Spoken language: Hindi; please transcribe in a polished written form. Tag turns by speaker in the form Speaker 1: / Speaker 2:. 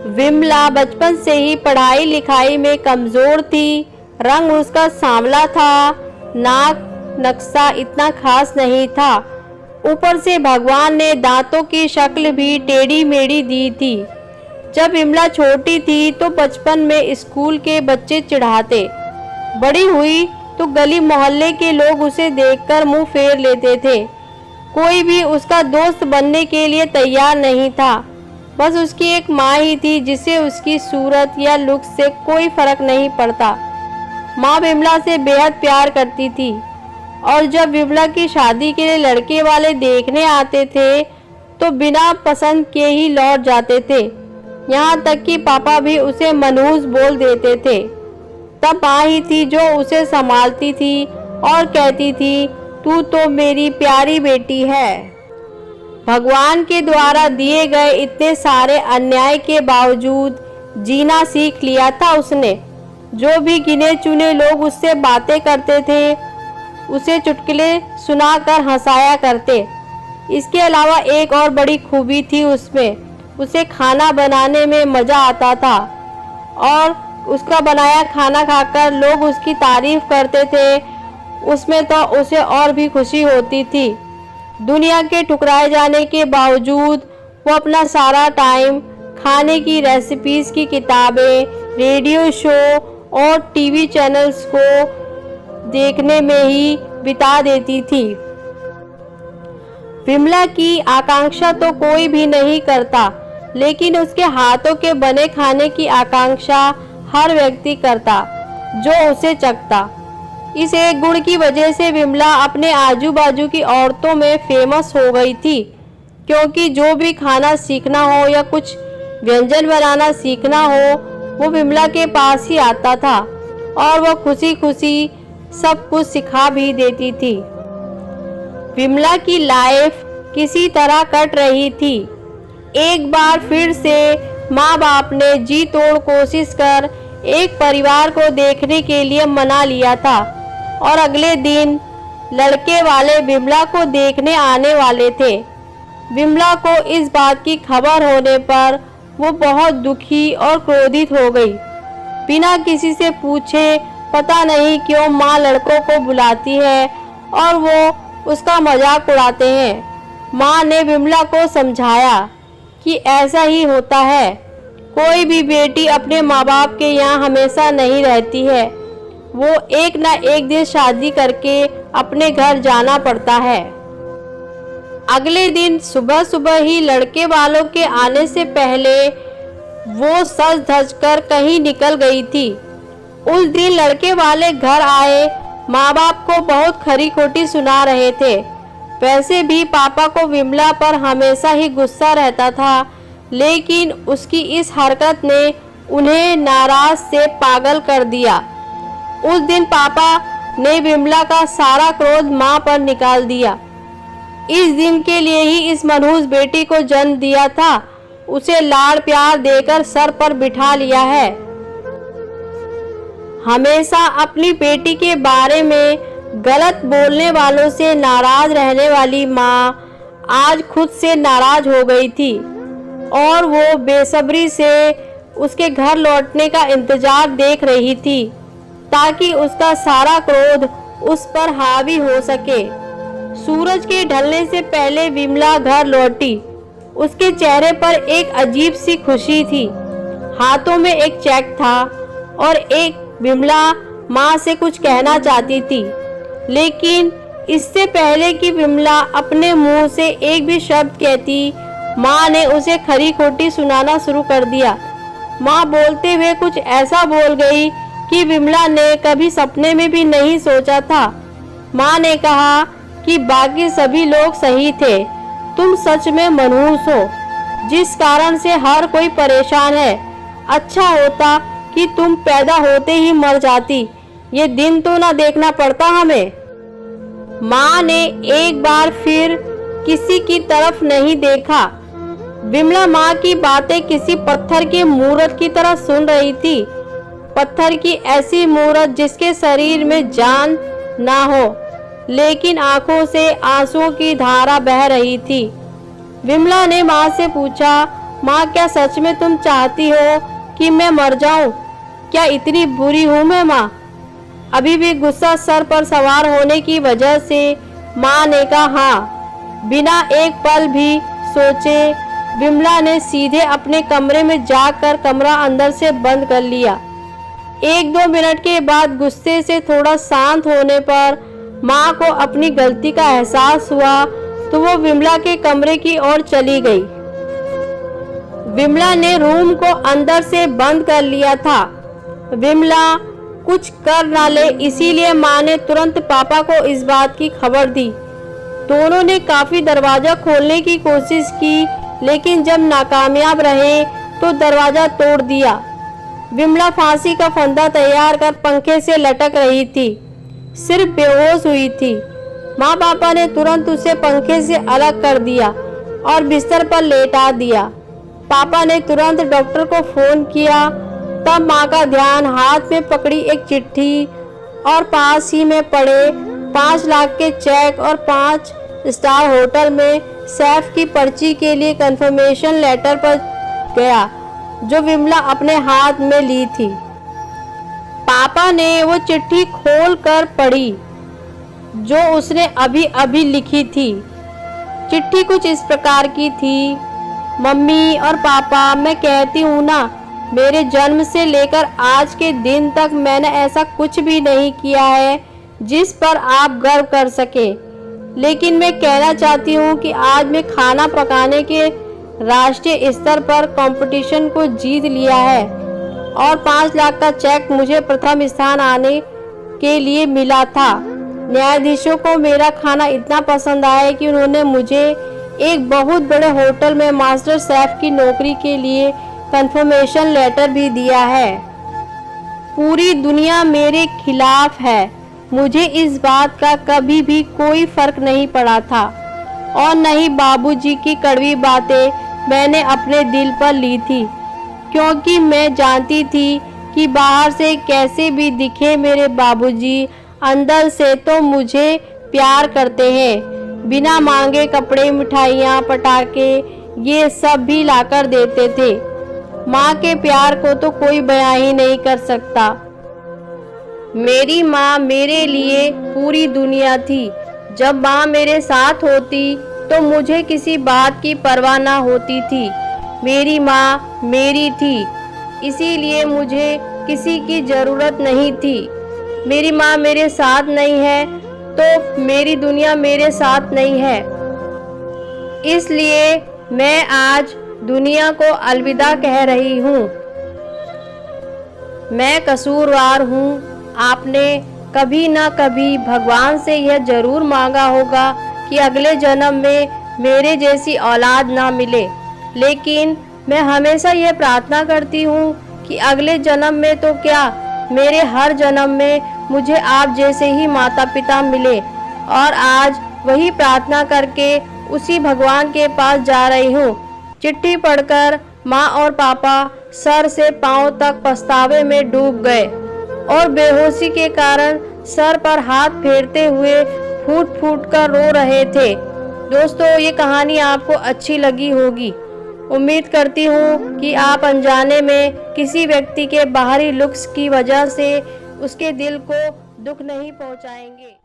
Speaker 1: विमला बचपन से ही पढ़ाई लिखाई में कमज़ोर थी। रंग उसका सांवला था, नाक नक्शा इतना खास नहीं था। ऊपर से भगवान ने दांतों की शक्ल भी टेढ़ी मेढ़ी दी थी। जब विमला छोटी थी तो बचपन में स्कूल के बच्चे चिढ़ाते। बड़ी हुई तो गली मोहल्ले के लोग उसे देखकर मुंह फेर लेते थे। कोई भी उसका दोस्त बनने के लिए तैयार नहीं था। बस उसकी एक माँ ही थी जिसे उसकी सूरत या लुक से कोई फर्क नहीं पड़ता। माँ विमला से बेहद प्यार करती थी और जब विमला की शादी के लिए लड़के वाले देखने आते थे तो बिना पसंद के ही लौट जाते थे। यहाँ तक कि पापा भी उसे मनहूस बोल देते थे। तब माँ ही थी जो उसे संभालती थी और कहती थी, तू तो मेरी प्यारी बेटी है। भगवान के द्वारा दिए गए इतने सारे अन्याय के बावजूद जीना सीख लिया था उसने। जो भी गिने चुने लोग उससे बातें करते थे उसे चुटकुले सुनाकर हंसाया करते। इसके अलावा एक और बड़ी खूबी थी उसमें, उसे खाना बनाने में मज़ा आता था और उसका बनाया खाना खाकर लोग उसकी तारीफ करते थे। उसमें तो उसे और भी खुशी होती थी। दुनिया के ठुकराए जाने के बावजूद वो अपना सारा टाइम खाने की रेसिपीज़ की किताबें, रेडियो शो और टीवी चैनल्स को देखने में ही बिता देती थी। विमला की आकांक्षा तो कोई भी नहीं करता, लेकिन उसके हाथों के बने खाने की आकांक्षा हर व्यक्ति करता जो उसे चखता। इस एक गुण की वजह से विमला अपने आजू बाजू की औरतों में फेमस हो गई थी, क्योंकि जो भी खाना सीखना हो या कुछ व्यंजन बनाना सीखना हो वो विमला के पास ही आता था और वह खुशी खुशी सब कुछ सिखा भी देती थी। विमला की लाइफ किसी तरह कट रही थी। एक बार फिर से माँ बाप ने जी तोड़ कोशिश कर एक परिवार को देखने के लिए मना लिया था और अगले दिन लड़के वाले विमला को देखने आने वाले थे। विमला को इस बात की खबर होने पर वो बहुत दुखी और क्रोधित हो गई। बिना किसी से पूछे पता नहीं क्यों माँ लड़कों को बुलाती है और वो उसका मजाक उड़ाते हैं। माँ ने विमला को समझाया कि ऐसा ही होता है, कोई भी बेटी अपने माँ बाप के यहाँ हमेशा नहीं रहती है, वो एक ना एक दिन शादी करके अपने घर जाना पड़ता है। अगले दिन सुबह सुबह ही लड़के वालों के आने से पहले वो सज धज कर कहीं निकल गई थी। उस दिन लड़के वाले घर आए, माँ बाप को बहुत खरी खोटी सुना रहे थे। वैसे भी पापा को विमला पर हमेशा ही गुस्सा रहता था, लेकिन उसकी इस हरकत ने उन्हें नाराज से पागल कर दिया। उस दिन पापा ने विमला का सारा क्रोध माँ पर निकाल दिया। इस दिन के लिए ही इस मनहूस बेटी को जन्म दिया था, उसे लाड़ प्यार देकर सर पर बिठा लिया है। हमेशा अपनी बेटी के बारे में गलत बोलने वालों से नाराज रहने वाली माँ आज खुद से नाराज हो गई थी और वो बेसब्री से उसके घर लौटने का इंतजार देख रही थी ताकि उसका सारा क्रोध उस पर हावी हो सके। सूरज के ढलने से पहले विमला घर लौटी। उसके चेहरे पर एक अजीब सी खुशी थी। हाथों में एक चेक था और एक विमला माँ से कुछ कहना चाहती थी, लेकिन इससे पहले कि विमला अपने मुंह से एक भी शब्द कहती, माँ ने उसे खरी खोटी सुनाना शुरू कर दिया। माँ बोलते हुए कुछ ऐसा बोल गई कि विमला ने कभी सपने में भी नहीं सोचा था। माँ ने कहा कि बाकी सभी लोग सही थे, तुम सच में मनहूस हो, जिस कारण से हर कोई परेशान है। अच्छा होता कि तुम पैदा होते ही मर जाती, ये दिन तो ना देखना पड़ता हमें। माँ ने एक बार फिर किसी की तरफ नहीं देखा। विमला माँ की बातें किसी पत्थर की मूरत की तरह सुन रही थी। पत्थर की ऐसी मूरत जिसके शरीर में जान ना हो, लेकिन आंखों से आंसुओं की धारा बह रही थी। विमला ने माँ से पूछा, माँ, क्या सच में तुम चाहती हो कि मैं मर जाऊं? क्या इतनी बुरी हूं मैं माँ? अभी भी गुस्सा सर पर सवार होने की वजह से माँ ने कहा हाँ। बिना एक पल भी सोचे विमला ने सीधे अपने कमरे में जाकर कमरा अंदर से बंद कर लिया। 1-2 मिनट के बाद गुस्से से थोड़ा शांत होने पर माँ को अपनी गलती का एहसास हुआ तो वो विमला के कमरे की ओर चली गई। विमला ने रूम को अंदर से बंद कर लिया था। विमला कुछ कर ना ले इसीलिए माँ ने तुरंत पापा को इस बात की खबर दी। दोनों ने काफी दरवाजा खोलने की कोशिश की लेकिन जब नाकामयाब रहे तो दरवाजा तोड़ दिया। विमला फांसी का फंदा तैयार कर पंखे से लटक रही थी, सिर्फ बेहोश हुई थी। माँ पापा ने तुरंत उसे पंखे से अलग कर दिया और बिस्तर पर लेटा दिया। पापा ने तुरंत डॉक्टर को फोन किया। तब माँ का ध्यान हाथ में पकड़ी एक चिट्ठी और पास ही में पड़े 5 लाख के चेक और 5 स्टार होटल में शेफ की पर्ची के लिए कंफर्मेशन लेटर पर गया जो विमला अपने हाथ में ली थी। पापा ने वो चिट्ठी खोल कर पढ़ी जो उसने अभी अभी लिखी थी। चिट्ठी कुछ इस प्रकार की थी, मम्मी और पापा, मैं कहती हूँ ना, मेरे जन्म से लेकर आज के दिन तक मैंने ऐसा कुछ भी नहीं किया है जिस पर आप गर्व कर सके। लेकिन मैं कहना चाहती हूँ कि आज मैं खाना पकाने के राष्ट्रीय स्तर पर कंपटीशन को जीत लिया है और 5 लाख का चेक मुझे प्रथम स्थान आने के लिए मिला था। न्यायाधीशों को मेरा खाना इतना पसंद आया कि उन्होंने मुझे एक बहुत बड़े होटल में मास्टर शेफ की नौकरी के लिए कंफर्मेशन लेटर भी दिया है। पूरी दुनिया मेरे खिलाफ है, मुझे इस बात का कभी भी कोई फर्क नहीं पड़ा था और न ही बाबूजी की कड़वी बातें मैंने अपने दिल पर ली थी, क्योंकि मैं जानती थी कि बाहर से कैसे भी दिखे मेरे बाबूजी अंदर से तो मुझे प्यार करते हैं। बिना मांगे कपड़े, मिठाइयाँ, पटाखे ये सब भी लाकर देते थे। माँ के प्यार को तो कोई बयां ही नहीं कर सकता। मेरी माँ मेरे लिए पूरी दुनिया थी। जब माँ मेरे साथ होती तो मुझे किसी बात की परवाह ना होती थी। मेरी माँ मेरी थी, इसीलिए मुझे किसी की ज़रूरत नहीं थी। मेरी माँ मेरे साथ नहीं है तो मेरी दुनिया मेरे साथ नहीं है। इसलिए मैं आज दुनिया को अलविदा कह रही हूँ। मैं कसूरवार हूँ। आपने कभी ना कभी भगवान से यह जरूर मांगा होगा कि अगले जन्म में मेरे जैसी औलाद ना मिले, लेकिन मैं हमेशा यह प्रार्थना करती हूँ कि अगले जन्म में तो क्या, मेरे हर जन्म में मुझे आप जैसे ही माता पिता मिले। और आज वही प्रार्थना करके उसी भगवान के पास जा रही हूँ। चिट्ठी पढ़कर माँ और पापा सर से पांव तक पछतावे में डूब गए और बेहोशी के कारण सर पर हाथ फेरते हुए फूट फूट कर रो रहे थे। दोस्तों, ये कहानी आपको अच्छी लगी होगी। उम्मीद करती हूँ कि आप अनजाने में किसी व्यक्ति के बाहरी लुक्स की वजह से उसके दिल को दुख नहीं पहुँचाएंगे।